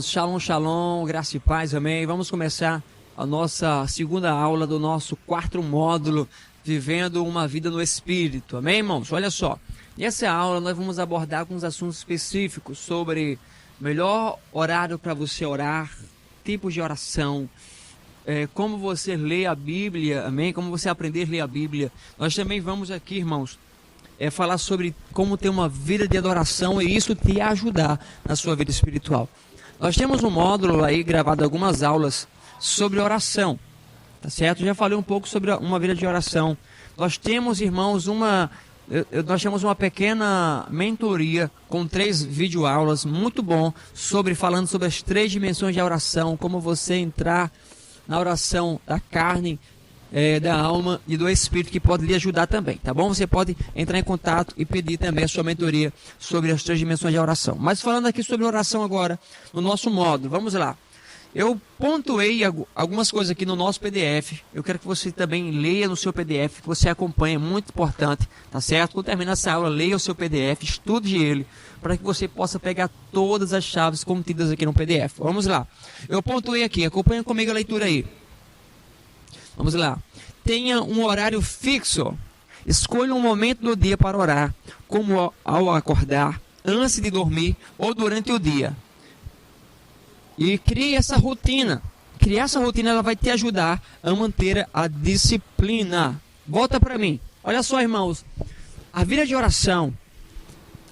Shalom, shalom, graça e paz, amém. Vamos começar a nossa segunda aula do nosso quarto módulo, Vivendo uma Vida no Espírito, amém, irmãos? Olha só, nessa aula nós vamos abordar alguns assuntos específicos sobre melhor horário para você orar, tipos de oração, como você lê a Bíblia, amém? Como você aprender a ler a Bíblia. Nós também vamos aqui, irmãos, falar sobre como ter uma vida de adoração e isso te ajudar na sua vida espiritual. Nós temos um módulo aí gravado algumas aulas sobre oração, tá certo? Já falei um pouco sobre uma vida de oração. Nós temos, irmãos, nós temos uma pequena mentoria com 3 videoaulas, muito bom, falando sobre as 3 dimensões de oração, como você entrar na oração da carne, da alma e do espírito, que pode lhe ajudar também, tá bom? Você pode entrar em contato e pedir também a sua mentoria sobre as 3 dimensões de oração. Mas falando aqui sobre oração agora, no nosso módulo, vamos lá. Eu pontuei algumas coisas aqui no nosso PDF, eu quero que você também leia no seu PDF, que você acompanhe, é muito importante, tá certo? Quando terminar essa aula, leia o seu PDF, estude ele, para que você possa pegar todas as chaves contidas aqui no PDF. Vamos lá. Eu pontuei aqui, acompanha comigo a leitura aí. Vamos lá. Tenha um horário fixo. Escolha um momento do dia para orar, como ao acordar, antes de dormir ou durante o dia. E crie essa rotina. Criar essa rotina, ela vai te ajudar a manter a disciplina. Volta para mim. Olha só, irmãos. A vida de oração,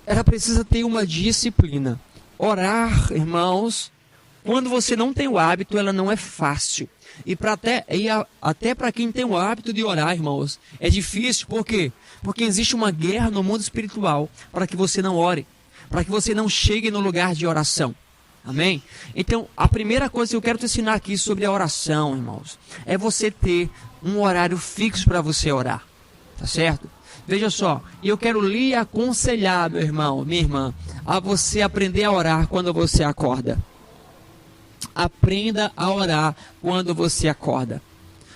ela precisa ter uma disciplina. Orar, irmãos, quando você não tem o hábito, ela não é fácil. Até para quem tem o hábito de orar, irmãos, é difícil. Por quê? Porque existe uma guerra no mundo espiritual para que você não ore, para que você não chegue no lugar de oração. Amém? Então, a primeira coisa que eu quero te ensinar aqui sobre a oração, irmãos, é você ter um horário fixo para você orar. Tá certo? Veja só, eu quero lhe aconselhar, meu irmão, minha irmã, a você aprender a orar quando você acorda. Aprenda a orar quando você acorda.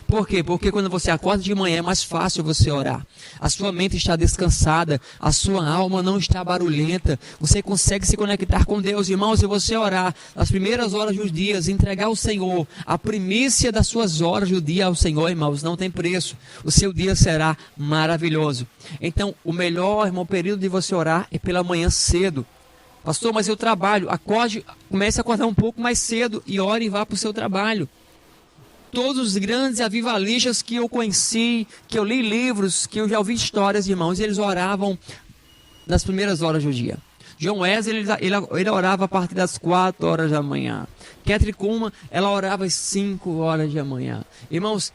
Por quê? Porque quando você acorda de manhã é mais fácil você orar. A sua mente está descansada, a sua alma não está barulhenta. Você consegue se conectar com Deus, irmãos. Se você orar nas primeiras horas dos dias, entregar ao Senhor a primícia das suas horas do dia ao Senhor, irmãos, não tem preço. O seu dia será maravilhoso. Então, o melhor, irmão, período de você orar é pela manhã cedo. Pastor, mas eu trabalho. Comece a acordar um pouco mais cedo e ore e vá para o seu trabalho. Todos os grandes avivalistas que eu conheci, que eu li livros, que eu já ouvi histórias, irmãos, eles oravam nas primeiras horas do dia. John Wesley, ele orava a partir das 4 horas da manhã. Kathryn Kuhlman, ela orava às 5 horas da manhã. Irmãos,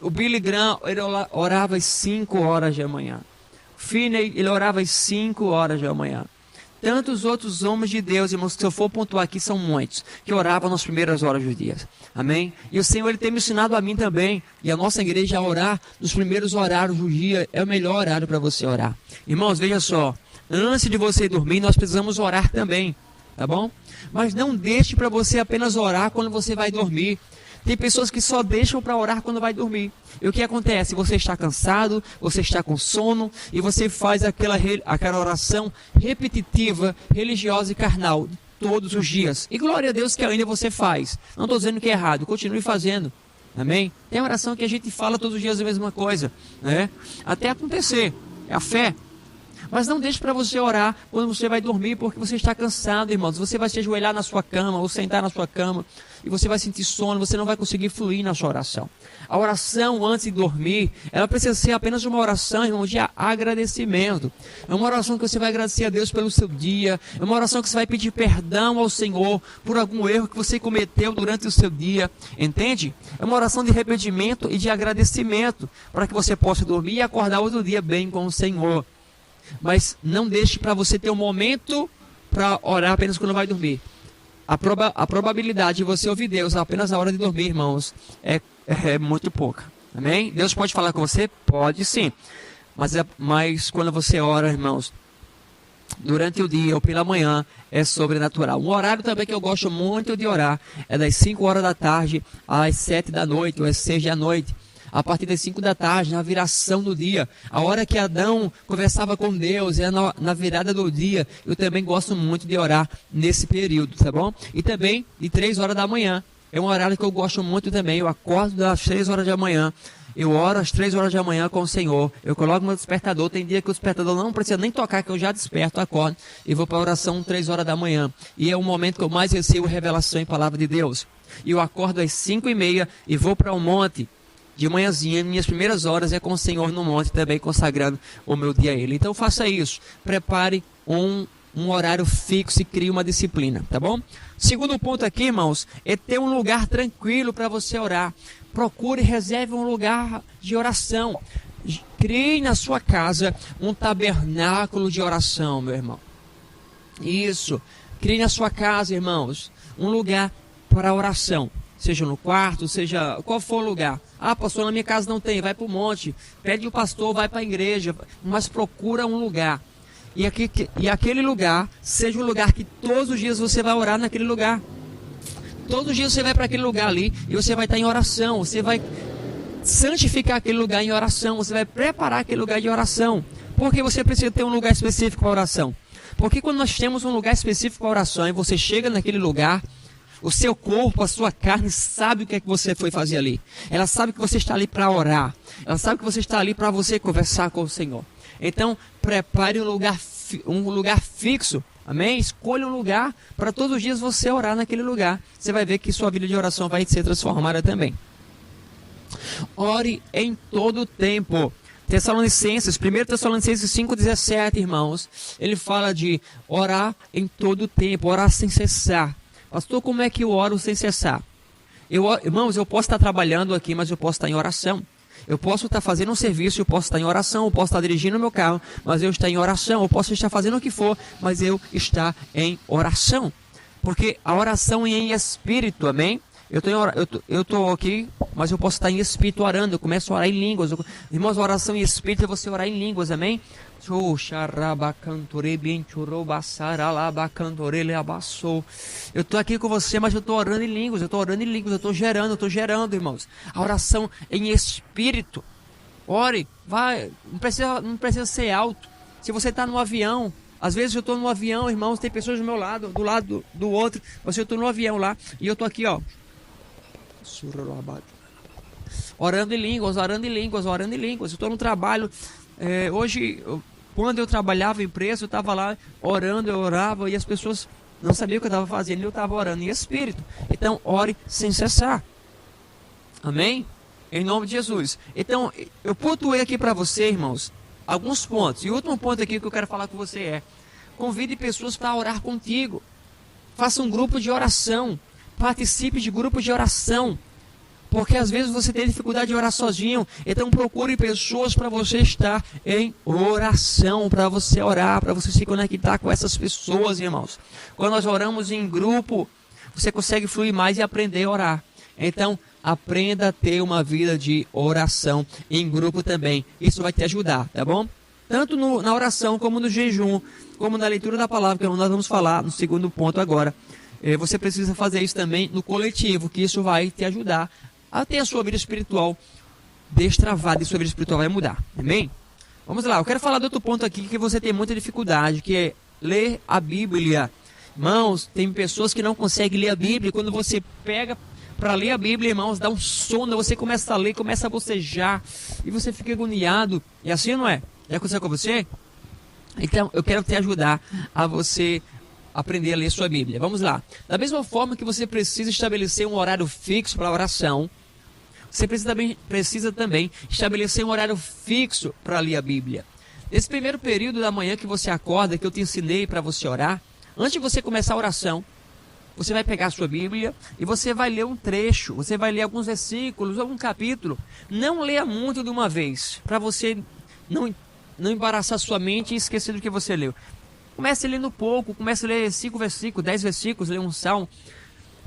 o Billy Graham, ele orava às 5 horas da manhã. Finney, ele orava às 5 horas da manhã. Tantos outros homens de Deus, irmãos, que se eu for pontuar aqui, são muitos, que oravam nas primeiras horas dos dias. Amém? E o Senhor, Ele tem me ensinado a mim também, e a nossa igreja a orar nos primeiros horários do dia, é o melhor horário para você orar. Irmãos, veja só, antes de você dormir, nós precisamos orar também, tá bom? Mas não deixe para você apenas orar quando você vai dormir. Tem pessoas que só deixam para orar quando vai dormir. E o que acontece? Você está cansado, você está com sono e você faz aquela oração repetitiva, religiosa e carnal todos os dias. E glória a Deus que ainda você faz. Não estou dizendo que é errado, continue fazendo. Amém? Tem oração que a gente fala todos os dias a mesma coisa, né? Até acontecer. É a fé. Mas não deixe para você orar quando você vai dormir, porque você está cansado, irmãos. Você vai se ajoelhar na sua cama ou sentar na sua cama e você vai sentir sono, você não vai conseguir fluir na sua oração. A oração antes de dormir, ela precisa ser apenas uma oração, irmão, de agradecimento. É uma oração que você vai agradecer a Deus pelo seu dia. É uma oração que você vai pedir perdão ao Senhor por algum erro que você cometeu durante o seu dia. Entende? É uma oração de arrependimento e de agradecimento para que você possa dormir e acordar outro dia bem com o Senhor. Mas não deixe para você ter um momento para orar apenas quando vai dormir. A probabilidade de você ouvir Deus apenas na hora de dormir, irmãos, é muito pouca. Amém? Deus pode falar com você? Pode sim. Mas quando você ora, irmãos, durante o dia ou pela manhã, é sobrenatural. Um horário também que eu gosto muito de orar é das 5 horas da tarde às 7 da noite ou às 6 da noite. a partir das 5 da tarde, na viração do dia. A hora que Adão conversava com Deus, é na virada do dia. Eu também gosto muito de orar nesse período, tá bom? E também de 3 horas da manhã. É um horário que eu gosto muito também. Eu acordo às 3 horas da manhã. Eu oro às 3 horas da manhã com o Senhor. Eu coloco meu despertador. Tem dia que o despertador não precisa nem tocar, que eu já desperto, acordo e vou para a oração 3 horas da manhã. E é o momento que eu mais recebo revelação em palavra de Deus. E eu acordo às 5h30 e vou para o monte de manhãzinha. Minhas primeiras horas é com o Senhor no monte, também consagrando o meu dia a Ele. Então faça isso. Prepare um horário fixo e crie uma disciplina, tá bom? Segundo ponto aqui, irmãos, é ter um lugar tranquilo para você orar. Procure e reserve um lugar de oração. Crie na sua casa um tabernáculo de oração, meu irmão. Isso. Crie na sua casa, irmãos, um lugar para oração. Seja no quarto, seja qual for o lugar. Ah, pastor, na minha casa não tem. Vai para o monte. Pede o pastor, vai para a igreja. Mas procura um lugar. E aquele lugar seja um lugar que todos os dias você vai orar naquele lugar. Todos os dias você vai para aquele lugar ali e você vai estar em oração. Você vai santificar aquele lugar em oração. Você vai preparar aquele lugar de oração. Porque você precisa ter um lugar específico para oração. Porque quando nós temos um lugar específico para oração e você chega naquele lugar, o seu corpo, a sua carne sabe o que é que você foi fazer ali. Ela sabe que você está ali para orar. Ela sabe que você está ali para você conversar com o Senhor. Então, prepare um lugar fixo. Amém? Escolha um lugar para todos os dias você orar naquele lugar. Você vai ver que sua vida de oração vai ser transformada também. Ore em todo o tempo. 1 Tessalonicenses 5,17, irmãos. Ele fala de orar em todo o tempo, orar sem cessar. Pastor, como é que eu oro sem cessar? Irmãos, eu posso estar trabalhando aqui, mas eu posso estar em oração. Eu posso estar fazendo um serviço, eu posso estar em oração, eu posso estar dirigindo o meu carro, mas eu estou em oração. Eu posso estar fazendo o que for, mas eu estou em oração. Porque a oração é em espírito, amém? Eu estou aqui, mas eu posso estar em espírito orando. Eu começo a orar em línguas. Irmãos, a oração em espírito é você orar em línguas, amém? Eu estou aqui com você, mas eu estou orando em línguas, eu estou gerando, irmãos. A oração em espírito. Ore, vai, não precisa ser alto. Se você está no avião, às vezes eu estou no avião, irmãos, tem pessoas do meu lado, do lado do outro, mas eu estou no avião lá, e eu estou aqui, ó. Orando em línguas. Eu estou no trabalho. Hoje, quando eu trabalhava em empresa, eu estava lá orando, eu orava e as pessoas não sabiam o que eu estava fazendo, eu estava orando em espírito. Então, ore sem cessar. Amém? Em nome de Jesus. Então, eu pontuei aqui para você, irmãos, alguns pontos. E o último ponto aqui que eu quero falar com você é: convide pessoas para orar contigo. Faça um grupo de oração. Participe de grupos de oração. Porque às vezes você tem dificuldade de orar sozinho. Então procure pessoas para você estar em oração, para você orar, para você se conectar com essas pessoas, irmãos. Quando nós oramos em grupo, você consegue fluir mais e aprender a orar. Então, aprenda a ter uma vida de oração em grupo também. Isso vai te ajudar, tá bom? Tanto na oração, como no jejum, como na leitura da palavra, que nós vamos falar no segundo ponto agora. Você precisa fazer isso também no coletivo, que isso vai te ajudar a ter a sua vida espiritual destravada e sua vida espiritual vai mudar. Amém? Vamos lá, eu quero falar de outro ponto aqui que você tem muita dificuldade, que é ler a Bíblia. Irmãos, tem pessoas que não conseguem ler a Bíblia. Quando você pega para ler a Bíblia, irmãos, dá um sono, você começa a ler, começa a bocejar, e você fica agoniado. E assim não é? Já aconteceu com você? Então, eu quero te ajudar a você aprender a ler sua Bíblia. Vamos lá. Da mesma forma que você precisa estabelecer um horário fixo para a oração, você precisa também estabelecer um horário fixo para ler a Bíblia. Nesse primeiro período da manhã que você acorda, que eu te ensinei para você orar, antes de você começar a oração, você vai pegar a sua Bíblia e você vai ler um trecho, você vai ler alguns versículos, algum capítulo. Não leia muito de uma vez, para você não embaraçar sua mente e esquecer do que você leu. Comece lendo pouco, comece a ler 5 versículos, 10 versículos, ler um salmo.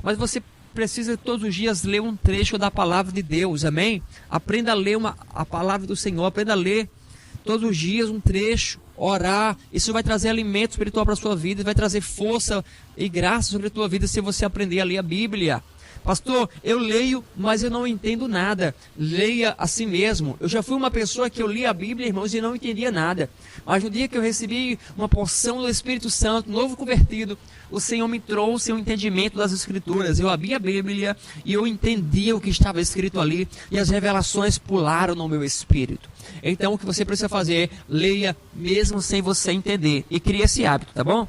Mas você precisa todos os dias ler um trecho da palavra de Deus, amém? Aprenda a ler a palavra do Senhor, aprenda a ler todos os dias um trecho, orar. Isso vai trazer alimento espiritual para a sua vida, vai trazer força e graça sobre a tua vida se você aprender a ler a Bíblia. Pastor, eu leio, mas eu não entendo nada. Leia a si mesmo. Eu já fui uma pessoa que eu lia a Bíblia, irmãos, e não entendia nada. Mas no dia que eu recebi uma porção do Espírito Santo, novo convertido, o Senhor me trouxe um entendimento das Escrituras. Eu abri a Bíblia e eu entendi o que estava escrito ali, e as revelações pularam no meu espírito. Então o que você precisa fazer é leia mesmo sem você entender, e crie esse hábito, tá bom?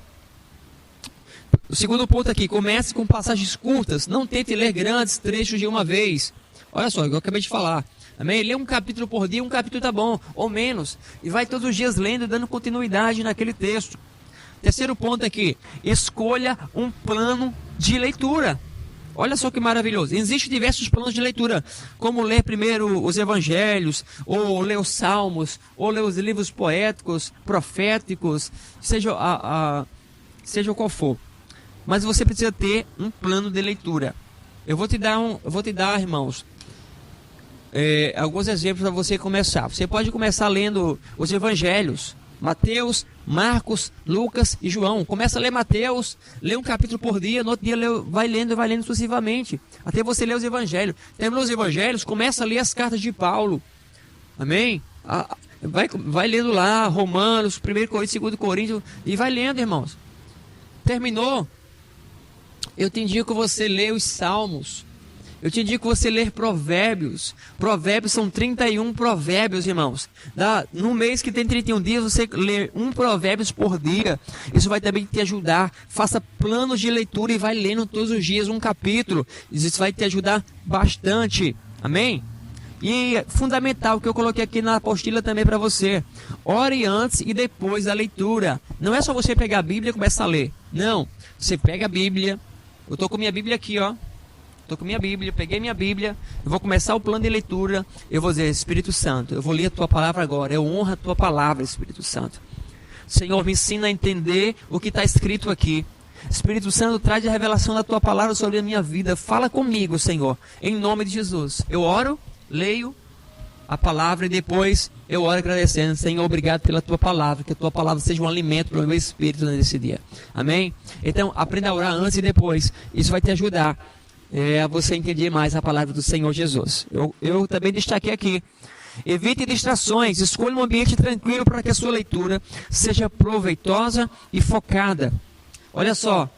O segundo ponto aqui, comece com passagens curtas, não tente ler grandes trechos de uma vez. Olha só, eu acabei de falar. Amém? Lê um capítulo por dia, um capítulo tá bom, ou menos, e vai todos os dias lendo e dando continuidade naquele texto. Terceiro ponto aqui, escolha um plano de leitura. Olha só que maravilhoso. Existem diversos planos de leitura, como ler primeiro os evangelhos, ou ler os salmos, ou ler os livros poéticos, proféticos, seja qual for. Mas você precisa ter um plano de leitura. Eu vou te dar, irmãos, alguns exemplos para você começar. Você pode começar lendo os evangelhos, Mateus, Marcos, Lucas e João. Começa a ler Mateus, lê um capítulo por dia, no outro dia vai lendo sucessivamente, até você ler os evangelhos. Terminou os evangelhos, começa a ler as cartas de Paulo. Amém? Vai lendo lá, Romanos, 1 Coríntios, 2 Coríntios, e vai lendo, irmãos. Terminou? Eu te indico você ler os Salmos. Eu te indico você ler Provérbios. Provérbios são 31 provérbios, irmãos. No mês que tem 31 dias, você lê um provérbios por dia. Isso vai também te ajudar. Faça planos de leitura e vai lendo todos os dias um capítulo. Isso vai te ajudar bastante. Amém? E fundamental, que eu coloquei aqui na apostila também para você. Ore antes e depois da leitura. Não é só você pegar a Bíblia e começar a ler. Não. Você pega a Bíblia. Eu estou com minha Bíblia aqui, ó. Estou com minha Bíblia, peguei minha Bíblia, eu vou começar o plano de leitura, eu vou dizer, Espírito Santo, eu vou ler a Tua Palavra agora, eu honro a Tua Palavra, Espírito Santo. Senhor, me ensina a entender o que está escrito aqui. Espírito Santo, traz a revelação da Tua Palavra sobre a minha vida, fala comigo, Senhor, em nome de Jesus. Eu oro, leio a palavra e depois eu oro agradecendo, Senhor, obrigado pela Tua Palavra, que a Tua Palavra seja um alimento para o meu espírito nesse dia. Amém? Então, aprenda a orar antes e depois, isso vai te ajudar a você entender mais a palavra do Senhor Jesus. Eu também destaquei aqui, evite distrações, escolha um ambiente tranquilo para que a sua leitura seja proveitosa e focada. Olha só,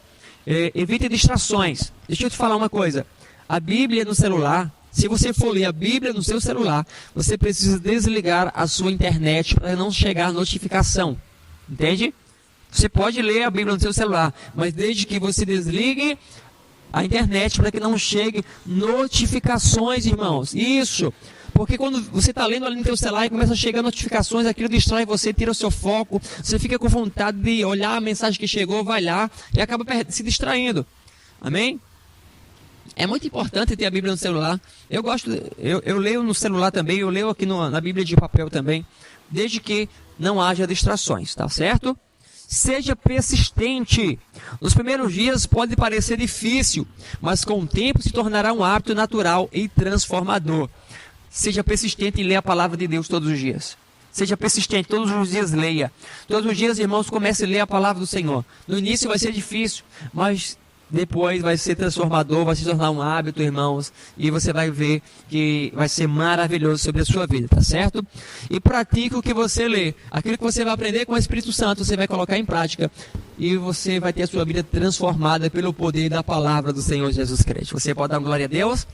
evite distrações. Deixa eu te falar uma coisa, a Bíblia no celular, se você for ler a Bíblia no seu celular, você precisa desligar a sua internet para não chegar notificação, entende? Você pode ler a Bíblia no seu celular, mas desde que você desligue a internet para que não chegue notificações, irmãos. Isso, porque quando você está lendo ali no seu celular e começa a chegar notificações, aquilo distrai você, tira o seu foco, você fica com vontade de olhar a mensagem que chegou, vai lá e acaba se distraindo. Amém? É muito importante ter a Bíblia no celular. Eu leio no celular também, eu leio aqui na Bíblia de papel também, desde que não haja distrações, tá certo? Seja persistente. Nos primeiros dias pode parecer difícil, mas com o tempo se tornará um hábito natural e transformador. Seja persistente em ler a palavra de Deus todos os dias. Seja persistente, todos os dias leia. Todos os dias, irmãos, comece a ler a palavra do Senhor. No início vai ser difícil, mas depois vai ser transformador, vai se tornar um hábito, irmãos, e você vai ver que vai ser maravilhoso sobre a sua vida, tá certo? E pratique o que você lê. Aquilo que você vai aprender com o Espírito Santo, você vai colocar em prática e você vai ter a sua vida transformada pelo poder da palavra do Senhor Jesus Cristo. Você pode dar glória a Deus?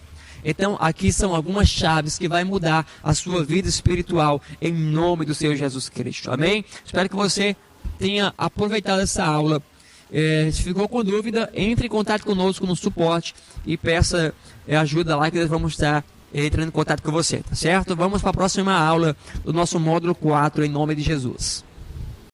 Então, aqui são algumas chaves que vai mudar a sua vida espiritual em nome do Senhor Jesus Cristo. Amém? Espero que você tenha aproveitado essa aula. Se ficou com dúvida, entre em contato conosco no suporte e peça ajuda lá que nós vamos estar entrando em contato com você, tá certo? Vamos para a próxima aula do nosso módulo 4 em nome de Jesus.